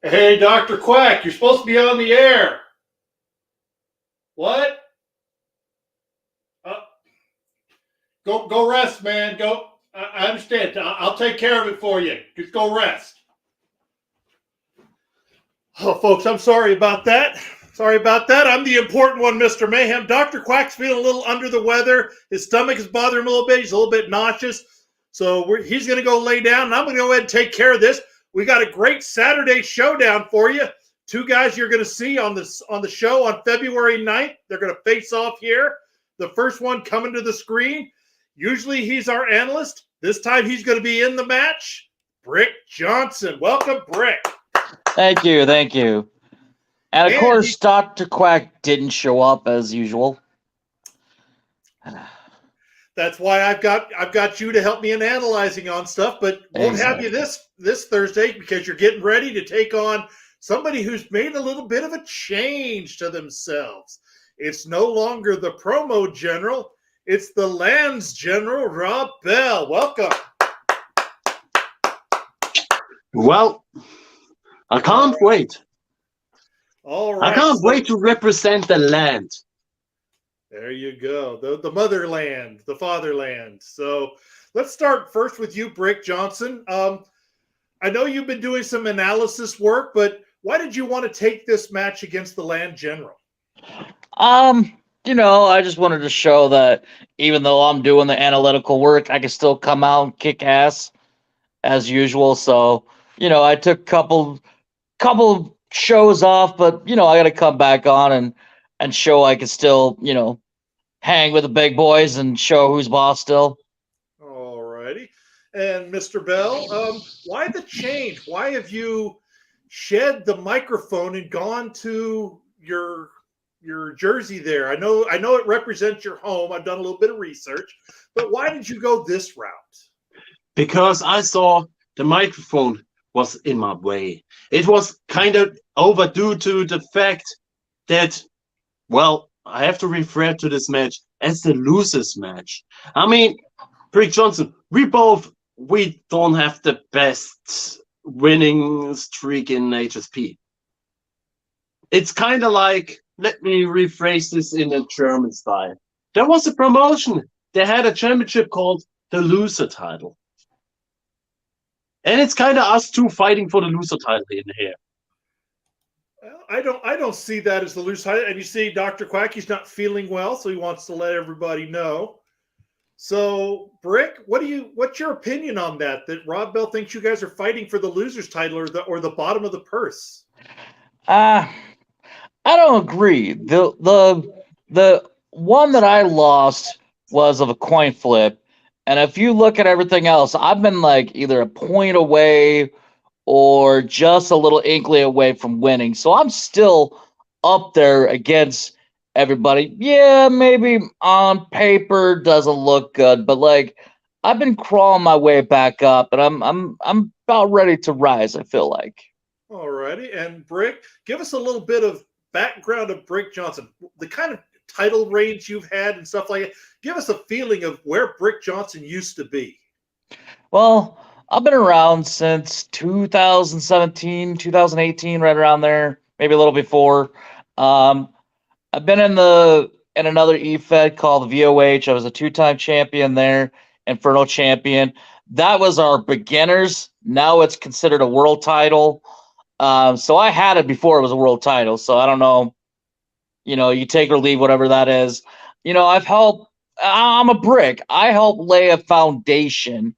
Hey, Dr. Quack, you're supposed to be on the air. What? Uh, go rest, man. Go. I understand. I'll take care of it for you. Just go rest. Oh, folks, I'm sorry about that. Sorry about that. I'm the important one, Mr. Mayhem. Dr. Quack's feeling a little under the weather. His stomach is bothering him a little bit. He's a little bit nauseous. So he's going to go lay down, and I'm going to go ahead and take care of this. We got a great Saturday showdown for you. Two guys you're going to see on the show on February 9th. They're going to face off here. The first one coming to the screen. Usually he's our analyst. This time he's going to be in the match. Brick Johnson. Welcome, Brick. Thank you. And of course, Dr. Quack didn't show up as usual. That's why I've got you to help me in analyzing on stuff, but won't have you this Thursday because you're getting ready to take on somebody who's made a little bit of a change to themselves. It's no longer the promo general, it's the Lands General, Rob Bell. Welcome. Well, I can't wait. All right. I can't wait to represent the land. There you go. The motherland, the fatherland. So let's start first with you, Brick Johnson. I know you've been doing some analysis work, but why did you want to take this match against the Land General? I just wanted to show that even though I'm doing the analytical work, I can still come out and kick ass as usual. So, I took a couple shows off, but I got to come back on and show I can still, hang with the big boys and show who's boss still. All righty. And Mr. Bell, why the change? Why have you shed the microphone and gone to your jersey there? I know it represents your home. I've done a little bit of research, but why did you go this route? Because I saw the microphone was in my way. It was kind of overdue to the fact that, well, I have to refer to this match as the losers match. I mean, Brick Johnson, we don't have the best winning streak in HSP. It's kind of like, let me rephrase this in a German style. There was a promotion. They had a championship called the loser title. And it's kind of us two fighting for the loser title in here. Well, I don't see that as the loser title. And you see Dr. Quack, he's not feeling well, so he wants to let everybody know. So, Brick, what's your opinion on that Rob Bell thinks you guys are fighting for the loser's title or the bottom of the purse? I don't agree. The one that I lost was of a coin flip. And if you look at everything else, I've been like either a point away or just a little inkling away from winning. So I'm still up there against everybody. Yeah, maybe on paper doesn't look good, but like I've been crawling my way back up, and I'm about ready to rise, I feel like. All righty. And Brick, give us a little bit of background of Brick Johnson, the kind of title reigns you've had and stuff like that. Give us a feeling of where Brick Johnson used to be. Well, I've been around since 2017, 2018, right around there, maybe a little before. I've been in another E-Fed called the VOH. I was a two-time champion there, Inferno champion. That was our beginners. Now it's considered a world title. So I had it before it was a world title. So I don't know. You take or leave, whatever that is. I'm a brick. I help lay a foundation,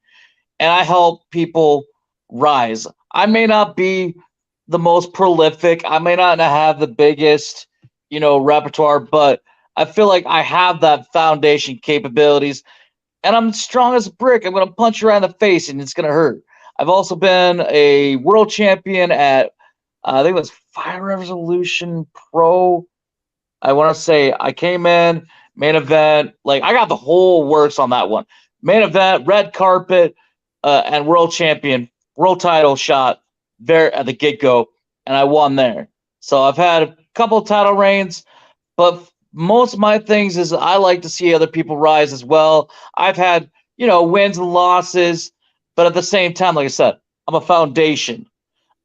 and I help people rise. I may not be the most prolific. I may not have the biggest, repertoire, but I feel like I have that foundation capabilities, and I'm strong as a brick. I'm going to punch you right in the face, and it's going to hurt. I've also been a world champion at, I think it was Fire Revolution Pro. I want to say I came in, main event, like I got the whole works on that one. Main event, red carpet, and world champion, world title shot there at the get-go, and I won there. So I've had a couple of title reigns, but most of my things is I like to see other people rise as well. I've had, wins and losses, but at the same time, like I said, I'm a foundation.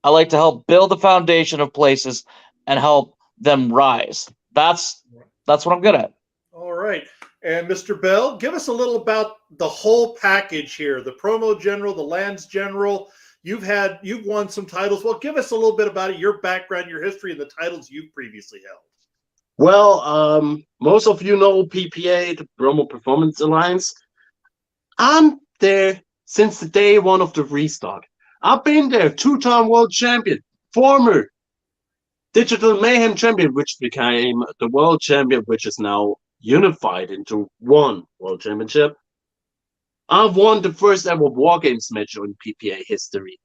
I like to help build the foundation of places and help them rise. That's what I'm good at. All right. And Mr. Bell, give us a little about the whole package here, the promo general, the lands general. You've won some titles. Well, give us a little bit about it, your background, your history, and the titles you've previously held. Well, most of you know PPA, the Promo Performance Alliance. I'm there since the day one of the restart. I've been there, two-time world champion, former Digital Mayhem champion, which became the world champion, which is now unified into one world championship. I've won the first ever War Games match in PPA history.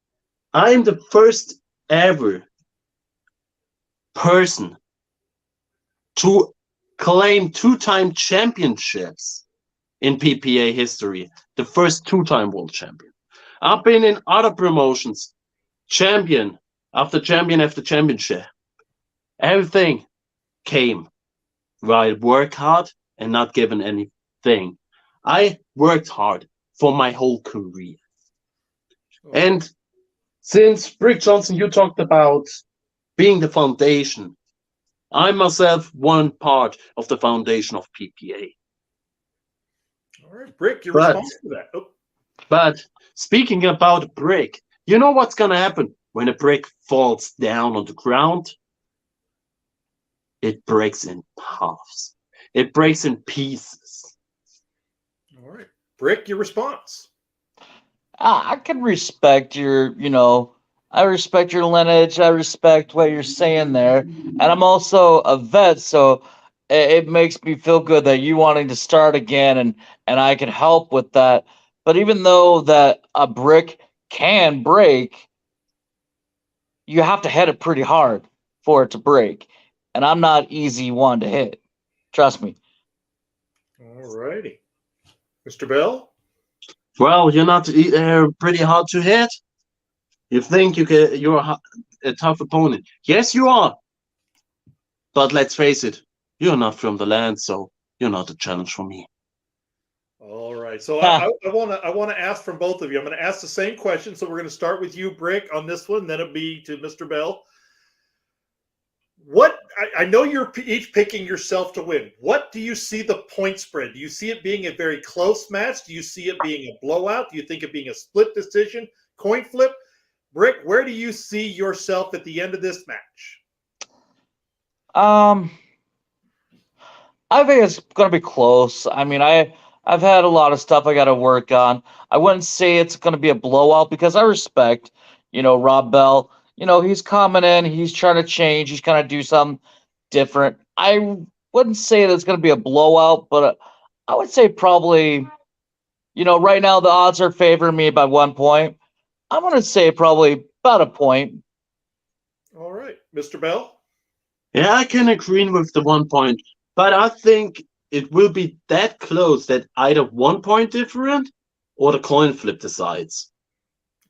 I'm the first ever person to claim two-time championships in PPA history, the first two-time world champion. I've been in other promotions, champion after champion after championship. Everything came while I worked hard and not given anything. I worked hard for my whole career. And since Brick Johnson, you talked about being the foundation, I myself one part of the foundation of PPA. All right, Brick, your response to that. Oh. But speaking about brick, you know what's going to happen when a brick falls down on the ground? It breaks in halves. It breaks in pieces. All right. Brick, your response. I can respect I respect your lineage. I respect what you're saying there. And I'm also a vet, so it makes me feel good that you wanting to start again and I can help with that. But even though that a brick can break, you have to hit it pretty hard for it to break. And I'm not easy one to hit. Trust me. All righty. Mr. Bell? Well, you're not pretty hard to hit. You think you're a tough opponent. Yes, you are. But let's face it, you're not from the land, so you're not a challenge for me. All right. So I want to ask from both of you. I'm going to ask the same question. So we're going to start with you, Brick, on this one. Then it'll be to Mr. Bell. I know you're each picking yourself to win. What do you see the point spread? Do you see it being a very close match? Do you see it being a blowout? Do you think it being a split decision, coin flip? Brick, where do you see yourself at the end of this match? I think it's going to be close. I mean, I've had a lot of stuff I got to work on. I wouldn't say it's going to be a blowout because I respect, Rob Bell. He's coming in, he's trying to change, he's trying to do something different. I wouldn't say that it's going to be a blowout, but I would say probably, right now the odds are favoring me by 1 point. I'm going to say probably about a point. All right. Mr. Bell? Yeah, I can agree with the 1 point, but I think it will be that close that either 1 point different or the coin flip decides.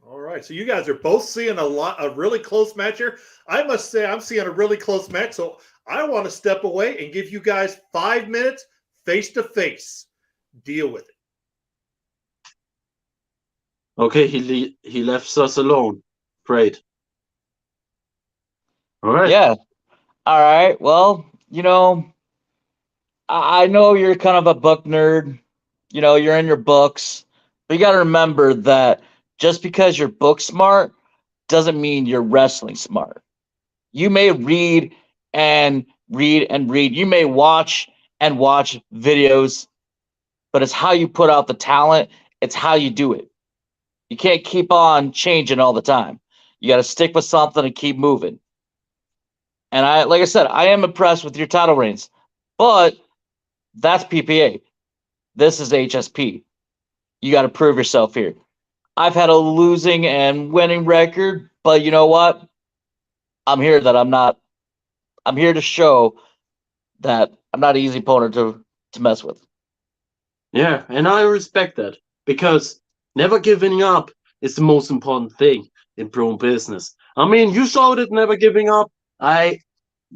All right. So you guys are both seeing a really close match here. I must say I'm seeing a really close match. So I want to step away and give you guys 5 minutes face to face. Deal with it. Okay, he left us alone. Great. All right. Yeah. All right. Well, I know you're kind of a book nerd. You're in your books. But you got to remember that just because you're book smart doesn't mean you're wrestling smart. You may read and read and read. You may watch and watch videos, but it's how you put out the talent. It's how you do it. You can't keep on changing all the time. You got to stick with something and keep moving. And like I said, I am impressed with your title reigns, but that's PPA. This is HSP. You got to prove yourself here. I've had a losing and winning record, but you know what? I'm here to show that I'm not an easy opponent to mess with. Yeah, and I respect that because never giving up is the most important thing in pro business. I mean, you showed it, never giving up. I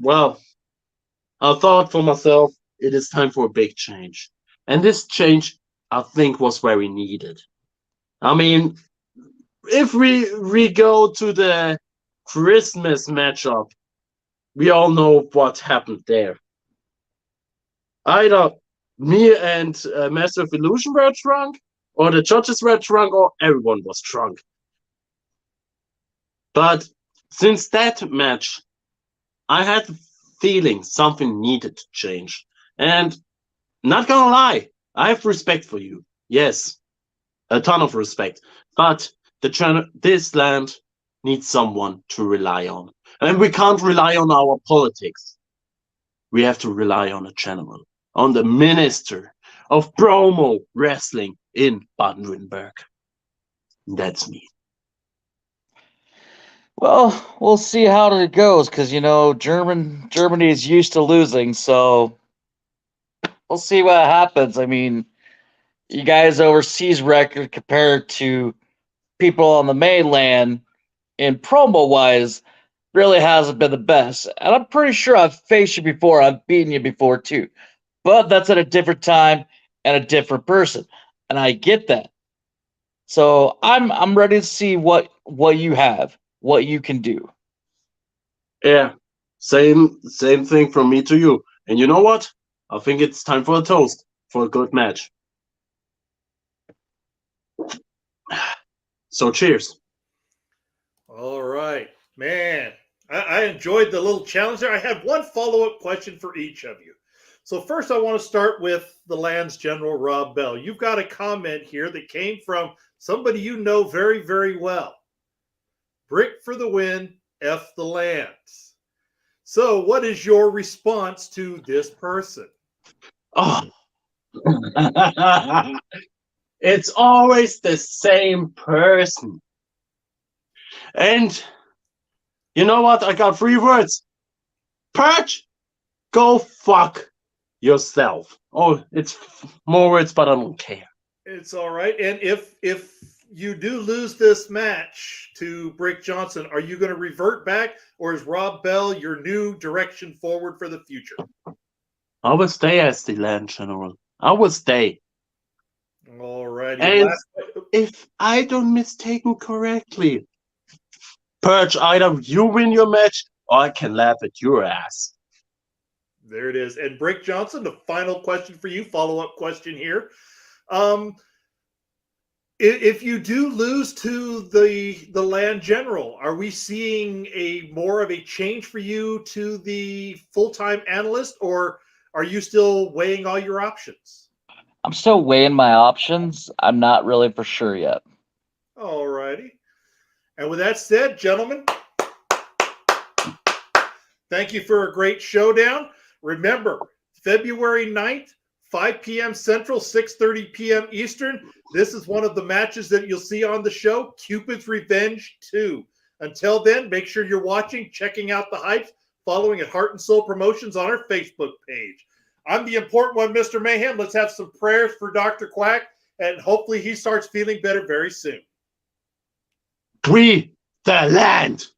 thought for myself, it is time for a big change. And this change, I think, was very needed. I mean, if we go to the Christmas matchup. We all know what happened there. Either me and Master of Illusion were drunk, or the judges were drunk, or everyone was drunk. But since that match, I had the feeling something needed to change. And not gonna lie, I have respect for you. Yes, a ton of respect. But this land needs someone to rely on. And we can't rely on our politics. We have to rely on a general, on the minister of promo wrestling in Baden-Württemberg. That's me. Well, we'll see how it goes because Germany is used to losing, so we'll see what happens. I mean, you guys' overseas record compared to people on the mainland in promo wise really hasn't been the best. And I'm pretty sure I've faced you before, I've beaten you before too. But that's at a different time and a different person. And I get that. So I'm ready to see what you have, what you can do. Yeah, same thing from me to you. And you know what? I think it's time for a toast for a good match. So cheers. All right, man. I enjoyed the little challenge there. I have one follow-up question for each of you. So first, I want to start with the Land's General, Rob Bell. You've got a comment here that came from somebody you know very, very well. Brick for the win, F the Lands. So what is your response to this person? Oh. It's always the same person. And you know what? I got 3 words. Perch, go fuck yourself. Oh, it's more words, but I don't care. It's all right. And if you do lose this match to Brick Johnson, are you going to revert back, or is Rob Bell your new direction forward for the future? I will stay as the Land General. I will stay. All righty. And if I don't mistaken correctly, Perch, either you win your match or I can laugh at your ass. There it is. And Brick Johnson, the final question for you, follow-up question here. If you do lose to the Land General, are we seeing more of a change for you to the full-time analyst, or are you still weighing all your options? I'm still weighing my options. I'm not really for sure yet. All righty. And with that said, gentlemen, thank you for a great showdown. Remember, February 9th, 5 p.m. Central, 6:30 p.m. Eastern. This is one of the matches that you'll see on the show, Cupid's Revenge 2. Until then, make sure you're watching, checking out the hypes, following at Heart and Soul Promotions on our Facebook page. I'm the important one, Mr. Mayhem. Let's have some prayers for Dr. Quack, and hopefully he starts feeling better very soon. We, the land.